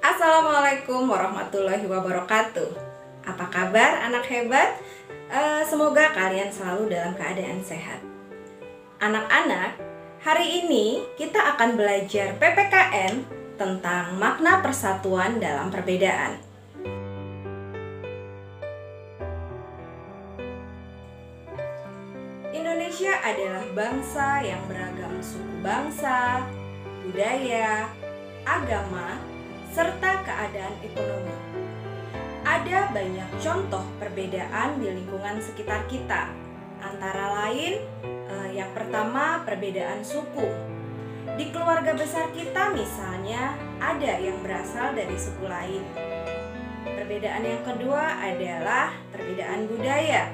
Assalamualaikum warahmatullahi wabarakatuh. Apa kabar anak hebat? Semoga kalian selalu dalam keadaan sehat. Anak-anak, hari ini kita akan belajar PPKN tentang makna persatuan dalam perbedaan. Indonesia adalah bangsa yang beragam suku bangsa, budaya, agama, serta keadaan ekonomi. Ada banyak contoh perbedaan di lingkungan sekitar kita. Antara lain, yang pertama perbedaan suku. Di keluarga besar kita misalnya ada yang berasal dari suku lain. Perbedaan yang kedua adalah perbedaan budaya.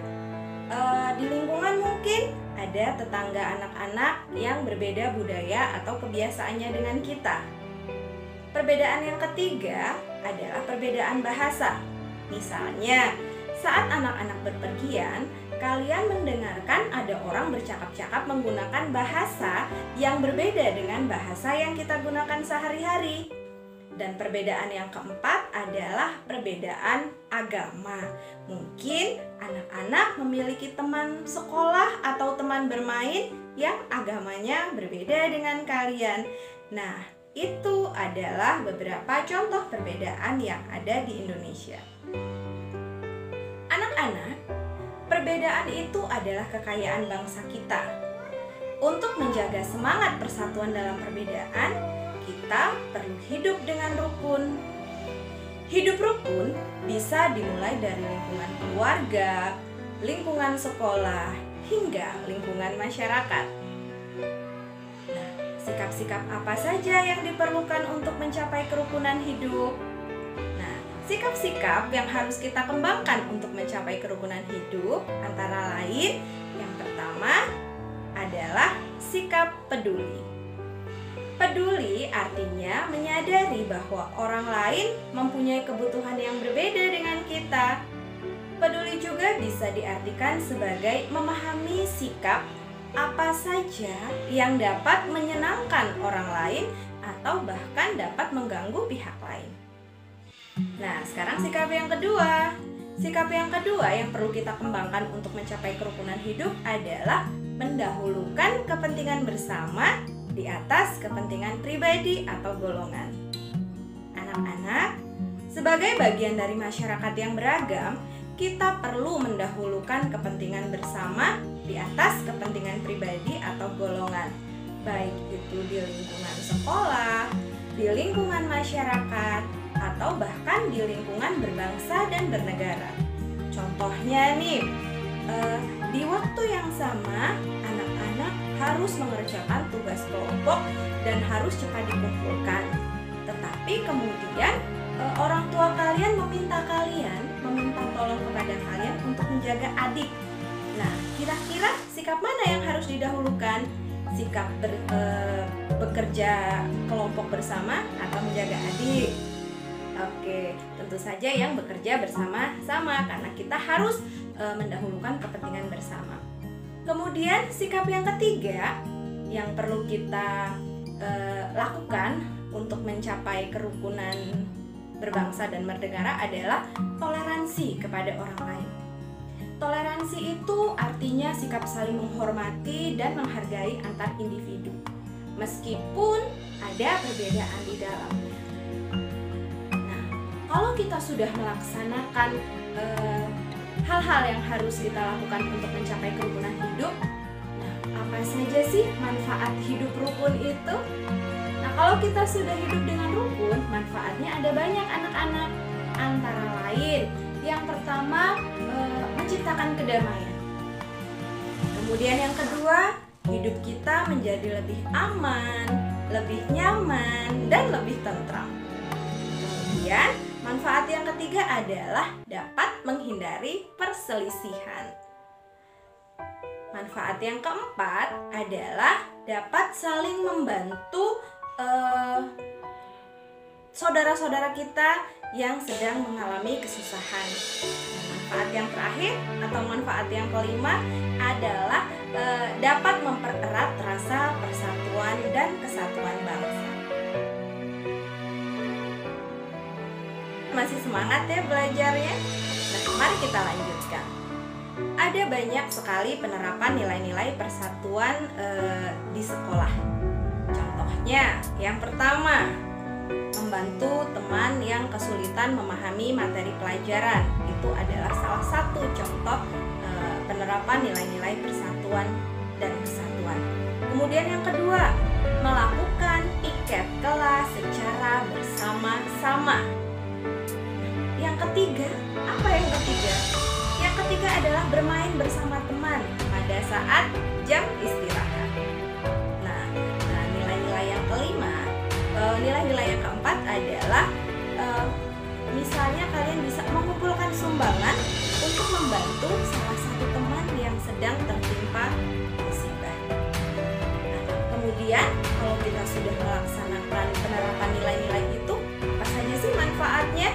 Di lingkungan mungkin ada tetangga anak-anak yang berbeda budaya atau kebiasaannya dengan kita. Perbedaan yang ketiga adalah perbedaan bahasa. Misalnya, saat anak-anak berpergian, kalian mendengarkan ada orang bercakap-cakap menggunakan bahasa yang berbeda dengan bahasa yang kita gunakan sehari-hari. Dan perbedaan yang keempat adalah perbedaan agama. Mungkin anak-anak memiliki teman sekolah atau teman bermain yang agamanya berbeda dengan kalian. Nah, itu adalah beberapa contoh perbedaan yang ada di Indonesia. Anak-anak, perbedaan itu adalah kekayaan bangsa kita. Untuk menjaga semangat persatuan dalam perbedaan, kita perlu hidup dengan rukun. Hidup rukun bisa dimulai dari lingkungan keluarga, lingkungan sekolah, hingga lingkungan masyarakat. Nah, sikap-sikap apa saja yang diperlukan untuk mencapai kerukunan hidup? Nah, sikap-sikap yang harus kita kembangkan untuk mencapai kerukunan hidup antara lain yang pertama adalah sikap peduli. Peduli artinya menyadari bahwa orang lain mempunyai kebutuhan yang berbeda dengan kita. Peduli juga bisa diartikan sebagai memahami sikap apa saja yang dapat menyenangkan orang lain atau bahkan dapat mengganggu pihak lain. Nah, sekarang sikap yang kedua. Sikap yang kedua yang perlu kita kembangkan untuk mencapai kerukunan hidup adalah mendahulukan kepentingan bersama di atas kepentingan pribadi atau golongan. Anak-anak, sebagai bagian dari masyarakat yang beragam, kita perlu mendahulukan kepentingan bersama di atas kepentingan pribadi atau golongan, baik itu di lingkungan sekolah, di lingkungan masyarakat, atau bahkan di lingkungan berbangsa dan bernegara. Contohnya nih, di waktu yang sama, anak-anak harus mengerjakan tugas kelompok dan harus cepat dikumpulkan. Tetapi kemudian orang tua kalian meminta tolong kepada kalian untuk menjaga adik. Nah, kira-kira sikap mana yang harus didahulukan? Sikap bekerja kelompok bersama atau menjaga adik? Oke, tentu saja yang bekerja bersama-sama karena kita harus mendahulukan kepentingan bersama. Kemudian sikap yang ketiga yang perlu kita lakukan untuk mencapai kerukunan berbangsa dan bernegara adalah toleransi kepada orang lain. Toleransi itu artinya sikap saling menghormati dan menghargai antar individu, meskipun ada perbedaan di dalamnya. Nah, kalau kita sudah melaksanakan hal-hal yang harus kita lakukan untuk mencapai kerukunan hidup, nah, apa saja sih manfaat hidup rukun itu? Nah, kalau kita sudah hidup dengan rukun, manfaatnya ada banyak anak-anak. Antara lain, yang pertama menciptakan kedamaian. Kemudian yang kedua, hidup kita menjadi lebih aman, lebih nyaman, dan lebih tentram. Kemudian manfaat yang ketiga adalah dapat menghindari perselisihan. Manfaat yang keempat adalah dapat saling membantu saudara-saudara kita yang sedang mengalami kesusahan. Manfaat yang terakhir atau manfaat yang kelima adalah dapat mempererat rasa persatuan dan kesatuan bangsa. Masih semangat ya belajarnya? Nah, mari kita lanjutkan. Ada banyak sekali penerapan nilai-nilai persatuan di sekolah. Contohnya, yang pertama, membantu teman yang kesulitan memahami materi pelajaran. Itu adalah salah satu contoh penerapan nilai-nilai persatuan dan kesatuan. Kemudian yang kedua, melakukan piket kelas secara bersama-sama. Yang ketiga, apa yang ketiga? Yang ketiga adalah bermain bersama teman pada saat jam istirahat. Nah, nilai-nilai yang kelima, nilai-nilai yang keempat adalah misalnya kalian bisa mengumpulkan sumbangan untuk membantu salah satu teman yang sedang tertimpa musibah. Nah, kemudian kalau kita sudah melaksanakan penerapan nilai-nilai itu, apa saja sih manfaatnya?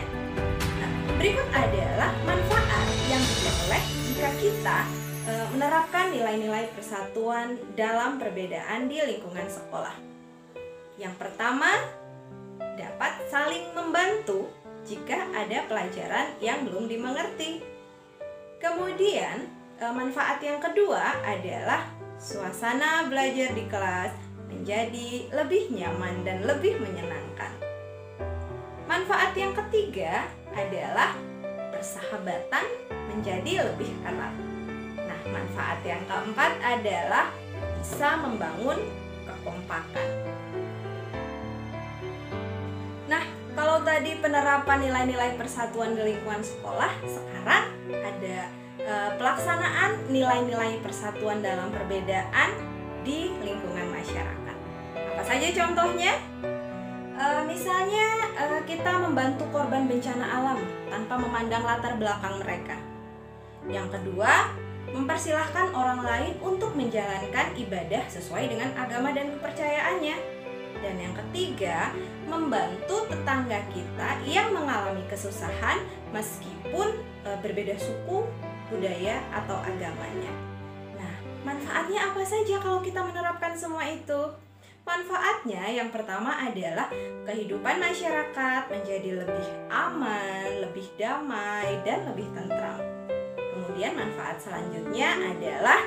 Nah, berikut adalah manfaat yang diperoleh jika kita menerapkan nilai-nilai persatuan dalam perbedaan di lingkungan sekolah. Yang pertama, dapat saling membantu jika ada pelajaran yang belum dimengerti. Kemudian, manfaat yang kedua adalah suasana belajar di kelas menjadi lebih nyaman dan lebih menyenangkan. Manfaat yang ketiga adalah persahabatan menjadi lebih erat. Nah, manfaat yang keempat adalah bisa membangun kekompakan. Nah, kalau tadi penerapan nilai-nilai persatuan di lingkungan sekolah, sekarang ada pelaksanaan nilai-nilai persatuan dalam perbedaan di lingkungan masyarakat. Apa saja contohnya? Misalnya kita membantu korban bencana alam tanpa memandang latar belakang mereka. Yang kedua, mempersilahkan orang lain untuk menjalankan ibadah sesuai dengan agama dan kepercayaannya. Dan yang ketiga, membantu tetangga kita yang mengalami kesusahan meskipun berbeda suku, budaya, atau agamanya. Nah, manfaatnya apa saja kalau kita menerapkan semua itu? Manfaatnya yang pertama adalah kehidupan masyarakat menjadi lebih aman, lebih damai, dan lebih tentram. Kemudian manfaat selanjutnya adalah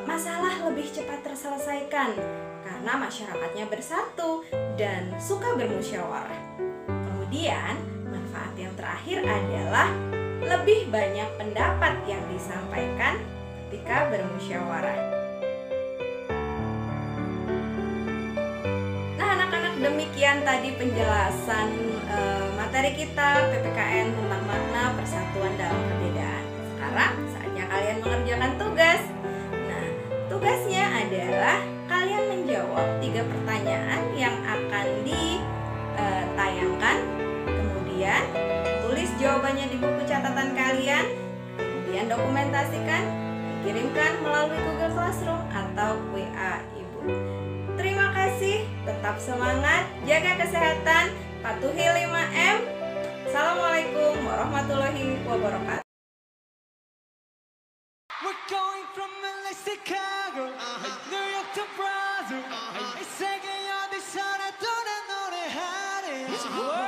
masalah lebih cepat terselesaikan karena masyarakatnya bersatu dan suka bermusyawarah. Kemudian manfaat yang terakhir adalah lebih banyak pendapat yang disampaikan ketika bermusyawarah. Nah, anak-anak, demikian tadi penjelasan materi kita PPKN tentang makna persatuan dalam perbedaan. Sekarang saatnya kalian mengerjakan tugas. Nah, tugasnya adalah kalian menjawab 3 pertanyaan yang akan ditayangkan. Kemudian tulis jawabannya di buku catatan kalian. Kemudian dokumentasikan, kirimkan melalui Google Classroom atau WA Ibu. Terima kasih, tetap semangat, jaga kesehatan, patuhi 5M. Assalamualaikum warahmatullahi wabarakatuh. We're going from LA, Chicago, New York to Brazil. 세계 어디서나 떠난 노래 하네.